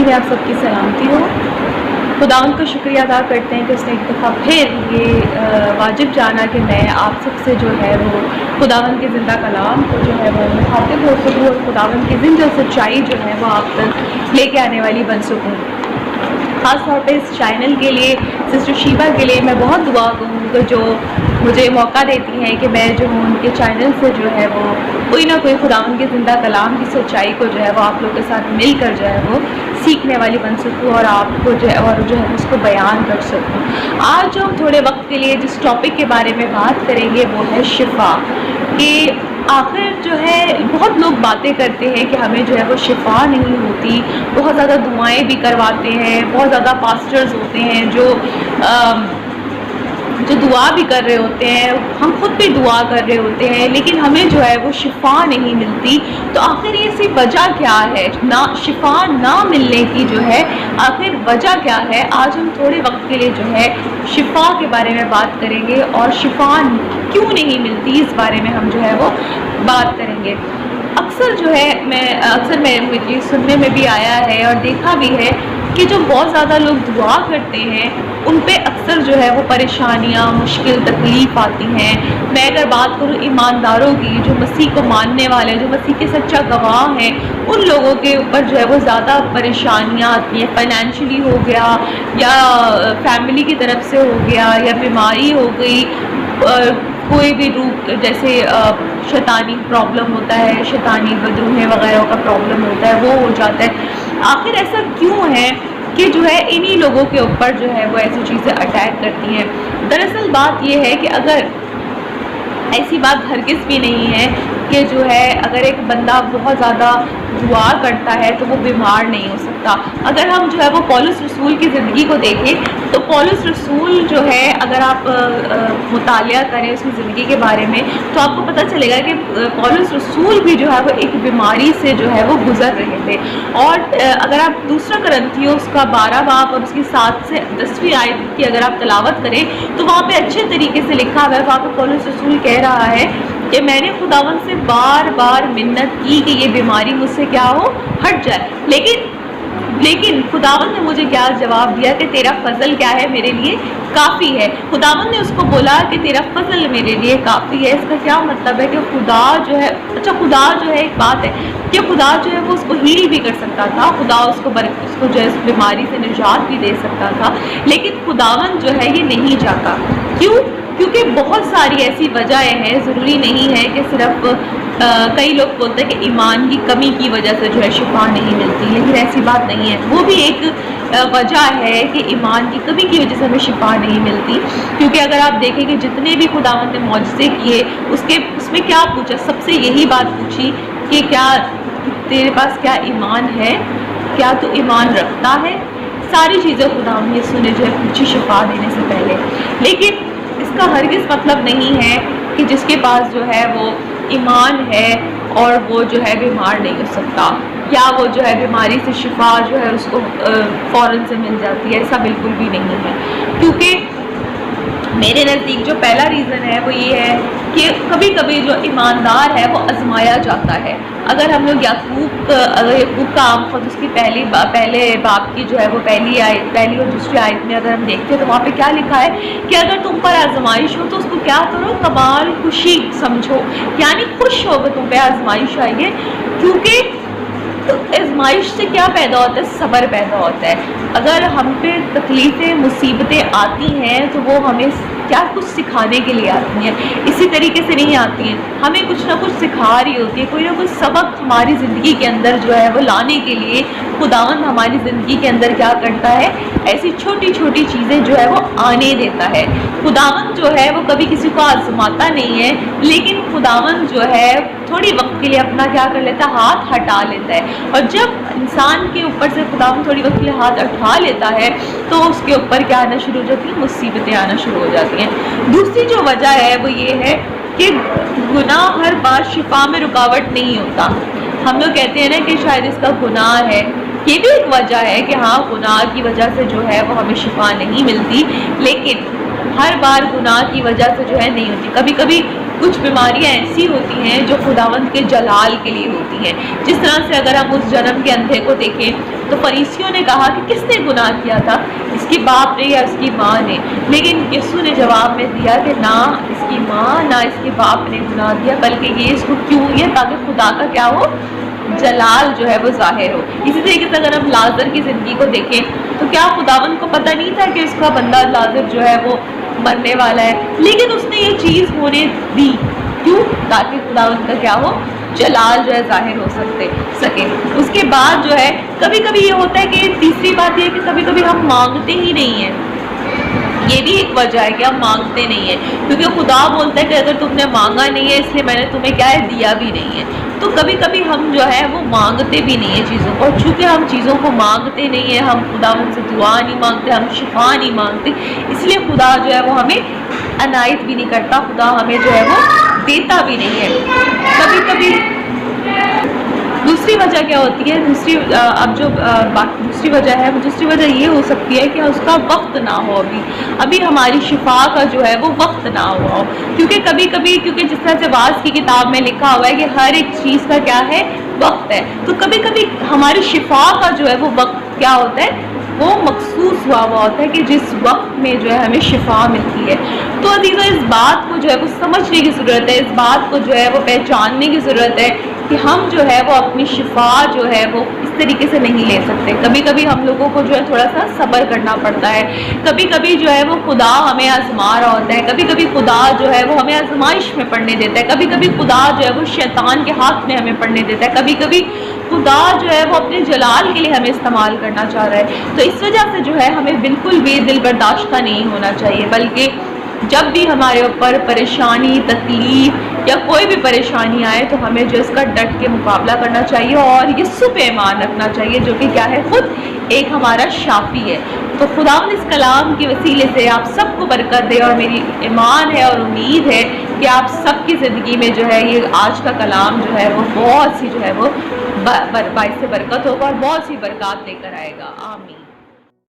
اجمعین میں آپ سب کی سلامتی ہو۔ خداوند کا شکریہ ادا کرتے ہیں کہ اس نے ایک دفعہ پھر یہ واجب جانا کہ میں آپ سب سے جو ہے وہ خداوند کے زندہ کلام کو جو ہے وہ مخاطب ہو سکوں اور خداوند کی زندہ سچائی جو ہے وہ آپ تک لے کے آنے والی بن سکوں۔ خاص طور پہ اس چینل کے لیے، سسٹر شیبہ کے لیے میں بہت دعا کروں کہ جو مجھے موقع دیتی ہیں کہ میں جو ہوں ان کے چینل سے جو ہے وہ کوئی نہ کوئی خداوند کے زندہ کلام کی سچائی کو جو ہے وہ آپ لوگوں کے ساتھ مل کر جو ہے وہ سیکھنے والی بن سکوں اور آپ کو جو ہے اس کو بیان کر سکوں۔ آج جو ہم تھوڑے وقت کے لیے جس ٹاپک کے بارے میں بات کریں گے وہ ہے شفا، کہ آخر جو ہے بہت لوگ باتیں کرتے ہیں کہ ہمیں جو ہے وہ شفا نہیں ہوتی، بہت زیادہ دعائیں بھی کرواتے ہیں، بہت زیادہ پاسٹرز ہوتے ہیں جو دعا بھی کر رہے ہوتے ہیں، ہم خود بھی دعا کر رہے ہوتے ہیں، لیکن ہمیں جو ہے وہ شفا نہیں ملتی۔ تو آخر یہ سی وجہ کیا ہے شفا نہ ملنے کی؟ جو ہے آخر وجہ کیا ہے؟ آج ہم تھوڑے وقت کے لیے جو ہے شفا کے بارے میں بات کریں گے اور شفا کیوں نہیں ملتی اس بارے میں ہم جو ہے وہ بات کریں گے۔ اکثر جو ہے مجھے سننے میں بھی آیا ہے اور دیکھا بھی ہے کہ جو بہت زیادہ لوگ دعا کرتے ہیں ان پہ اکثر جو ہے وہ پریشانیاں، مشکل، تکلیف آتی ہیں۔ میں اگر بات کروں ایمانداروں کی، جو مسیح کو ماننے والے، جو مسیح کے سچا گواہ ہیں، ان لوگوں کے اوپر جو ہے وہ زیادہ پریشانیاں آتی ہیں، فائنینشلی ہو گیا یا فیملی کی طرف سے ہو گیا یا بیماری ہو گئی، کوئی بھی روح جیسے شیطانی پرابلم ہوتا ہے، شیطانی بدروہیں وغیرہ کا پرابلم ہوتا ہے، وہ ہو جاتا ہے۔ آخر ایسا کیوں ہے کہ جو ہے انہی لوگوں کے اوپر جو ہے وہ ایسی چیزیں اٹیک کرتی ہیں؟ دراصل بات یہ ہے کہ اگر ایسی بات ہرگز بھی نہیں ہے کہ جو ہے اگر ایک بندہ بہت زیادہ دعا کرتا ہے تو وہ بیمار نہیں ہو سکتا۔ اگر ہم جو ہے وہ پولس رسول کی زندگی کو دیکھیں تو پولس رسول جو ہے اگر آپ مطالعہ کریں اس کی زندگی کے بارے میں تو آپ کو پتہ چلے گا کہ پولس رسول بھی جو ہے وہ ایک بیماری سے جو ہے وہ گزر رہے تھے۔ اور اگر آپ دوسرا کرنتھیوں اس کا 12 باب اور اس کی 7 سے 10ویں آیت کی اگر آپ تلاوت کریں تو وہاں پہ اچھے طریقے سے لکھا ہوا ہے۔ وہاں پہ پولس رسول کہہ رہا ہے کہ میں نے خداوند سے بار بار منت کی کہ یہ بیماری مجھ سے کیا ہو، ہٹ جائے، لیکن خداوند نے مجھے کیا جواب دیا کہ تیرا فضل کیا ہے، میرے لیے کافی ہے۔ خداوند نے اس کو بولا کہ تیرا فضل میرے لیے کافی ہے۔ اس کا کیا مطلب ہے کہ خدا جو ہے ایک بات ہے کہ خدا جو ہے وہ اس کو ہیل بھی کر سکتا تھا، خدا اس کو جو ہے اس بیماری سے نجات بھی دے سکتا تھا، لیکن خداوند جو ہے یہ نہیں چاہتا۔ کیوں؟ کیونکہ بہت ساری ایسی وجہیں ہیں، ضروری نہیں ہے کہ صرف کئی لوگ بولتے ہیں کہ ایمان کی کمی کی وجہ سے جو ہے شفا نہیں ملتی، لیکن ایسی بات نہیں ہے۔ وہ بھی ایک وجہ ہے کہ ایمان کی کمی کی وجہ سے ہمیں شفا نہیں ملتی، کیونکہ اگر آپ دیکھیں کہ جتنے بھی خداوند نے معجزے کیے اس میں کیا پوچھا؟ سب سے یہی بات پوچھی کہ کیا تیرے پاس کیا ایمان ہے، کیا تو ایمان رکھتا ہے؟ ساری چیزیں خداوند نے سنے جو ہے پوچھی شفا دینے سے پہلے۔ لیکن اس کا ہرگز مطلب نہیں ہے کہ جس کے پاس جو ہے وہ ایمان ہے اور وہ جو ہے بیمار نہیں ہو سکتا، یا وہ جو ہے بیماری سے شفا جو ہے اس کو فوراً سے مل جاتی ہے۔ ایسا بالکل بھی نہیں ہے، کیونکہ میرے نزدیک جو پہلا ریزن ہے وہ یہ ہے کہ کبھی کبھی جو ایماندار ہے وہ آزمایا جاتا ہے۔ اگر ہم لوگ یعقوب کا عام خود اس کی پہلے باپ کی جو ہے وہ پہلی اور دوسری آیت میں اگر ہم دیکھتے ہیں تو وہاں پہ کیا لکھا ہے کہ اگر تم پر آزمائش ہو تو اس کو کیا کرو؟ کمال خوشی سمجھو، یعنی خوش ہو کہ تم پہ آزمائش آئی ہے، کیونکہ تو آزمائش سے کیا پیدا ہوتا ہے؟ صبر پیدا ہوتا ہے۔ اگر ہم پہ تکلیفیں، مصیبتیں آتی ہیں تو وہ ہمیں کیا کچھ سکھانے کے لیے آتی ہیں، اسی طریقے سے نہیں آتی ہیں، ہمیں کچھ نہ کچھ سکھا رہی ہوتی ہے، کوئی نہ کوئی سبق ہماری زندگی کے اندر جو ہے وہ لانے کے لیے خداوند ہماری زندگی کے اندر کیا کرتا ہے؟ ایسی چھوٹی چھوٹی چیزیں جو ہے وہ آنے دیتا ہے۔ خداوند جو ہے وہ کبھی کسی کو آزماتا نہیں ہے، لیکن خداوند جو ہے تھوڑی وقت کے لیے اپنا کیا کر لیتا ہے؟ ہاتھ ہٹا لیتا ہے۔ اور جب انسان کے اوپر سے خداوند تھوڑی وقت کے لیے ہاتھ اٹھا لیتا ہے تو اس کے اوپر کیا آنا شروع ہو جاتی ہیں؟ مصیبتیں آنا شروع ہو جاتی ہیں۔ دوسری جو وجہ ہے وہ یہ ہے کہ گناہ ہر بار شفا میں رکاوٹ نہیں ہوتا۔ ہم لوگ کہتے ہیں نا کہ شاید اس کا گناہ ہے، یہ بھی ایک وجہ ہے کہ ہاں گناہ کی وجہ سے جو ہے وہ ہمیں شفا نہیں ملتی، لیکن ہر بار گناہ کی وجہ سے جو ہے نہیں ہوتی۔ کبھی کبھی کچھ بیماریاں ایسی ہوتی ہیں جو خداوند کے جلال کے لیے ہوتی ہیں. جس طرح سے اگر ہم اس جنم کے اندھے کو دیکھیں تو فریسیوں نے کہا کہ کس نے گناہ کیا تھا, اس کی باپ نے یا اس کی ماں نے, لیکن یسوع نے جواب میں دیا کہ نہ اس کی ماں نہ اس کے باپ نے گناہ کیا, بلکہ یہ اس کو کیوں یہ تاکہ خدا کا کیا ہو, جلال جو ہے وہ ظاہر ہو. اسی طریقے سے اگر ہم لازر کی زندگی کو دیکھیں تو کیا خداوند کو پتہ نہیں تھا کہ اس کا بندہ لازر جو ہے وہ مرنے والا ہے, لیکن اس نے یہ چیز ہونے دی, کیوں, تاکہ خداوند کا کیا ہو, جلال جو ہے ظاہر ہو سکے. اس کے بعد جو ہے کبھی کبھی یہ ہوتا ہے کہ تیسری بات یہ ہے کہ کبھی کبھی ہم مانگتے ہی نہیں ہیں. یہ بھی ایک وجہ ہے کہ ہم مانگتے نہیں ہیں, کیونکہ خدا بولتا ہے کہ اگر تم نے مانگا نہیں ہے اس لیے میں نے تمہیں کیا ہے دیا بھی نہیں ہے. تو کبھی کبھی ہم جو ہے وہ مانگتے بھی نہیں ہیں چیزوں کو, اور چونکہ ہم چیزوں کو مانگتے نہیں ہیں, ہم خدا ان سے دعا نہیں مانگتے, ہم شفا نہیں مانگتے, اس لیے خدا جو ہے وہ ہمیں عنایت بھی نہیں کرتا, خدا ہمیں جو ہے وہ دیتا بھی نہیں ہے. کبھی کبھی دوسری وجہ کیا ہوتی ہے, دوسری وجہ یہ ہو سکتی ہے کہ اس کا وقت نہ ہو, ابھی ہماری شفا کا جو ہے وہ وقت نہ ہوا ہو. کیونکہ جس طرح سے واعظ کی کتاب میں لکھا ہوا ہے کہ ہر ایک چیز کا کیا ہے, وقت ہے. تو کبھی کبھی ہماری شفا کا جو ہے وہ وقت کیا ہوتا ہے, وہ مخصوص ہوا ہوتا ہے کہ جس وقت میں جو ہے ہمیں شفا ملتی ہے. تو عزیزو اس بات کو جو ہے وہ سمجھنے کی ضرورت ہے, اس بات کو جو ہے وہ پہچاننے کی ضرورت ہے کہ ہم جو ہے وہ اپنی شفا جو ہے وہ اس طریقے سے نہیں لے سکتے. کبھی کبھی ہم لوگوں کو جو ہے تھوڑا سا صبر کرنا پڑتا ہے, کبھی کبھی جو ہے وہ خدا ہمیں آزما رہا ہوتا ہے, کبھی کبھی خدا جو ہے وہ ہمیں آزمائش میں پڑنے دیتا ہے, کبھی کبھی خدا جو ہے وہ شیطان کے ہاتھ میں ہمیں پڑنے دیتا ہے, کبھی کبھی خدا جو ہے وہ اپنے جلال کے لیے ہمیں استعمال کرنا چاہ رہا ہے. تو اس وجہ سے جو ہے ہمیں بالکل بھی دل برداشتہ نہیں ہونا چاہیے, بلکہ جب بھی ہمارے اوپر پریشانی, تکلیف یا کوئی بھی پریشانی آئے تو ہمیں جو اس کا ڈٹ کے مقابلہ کرنا چاہیے اور یسوع پہ ایمان رکھنا چاہیے, جو کہ کیا ہے, خود ایک ہمارا شافی ہے. تو خدا اس کلام کے وسیلے سے آپ سب کو برکت دے, اور میری ایمان ہے اور امید ہے کہ آپ سب کی زندگی میں جو ہے یہ آج کا کلام جو ہے وہ بہت سی جو ہے وہ باعث برکت ہوگا اور بہت سی برکات لے کر آئے گا. آمین.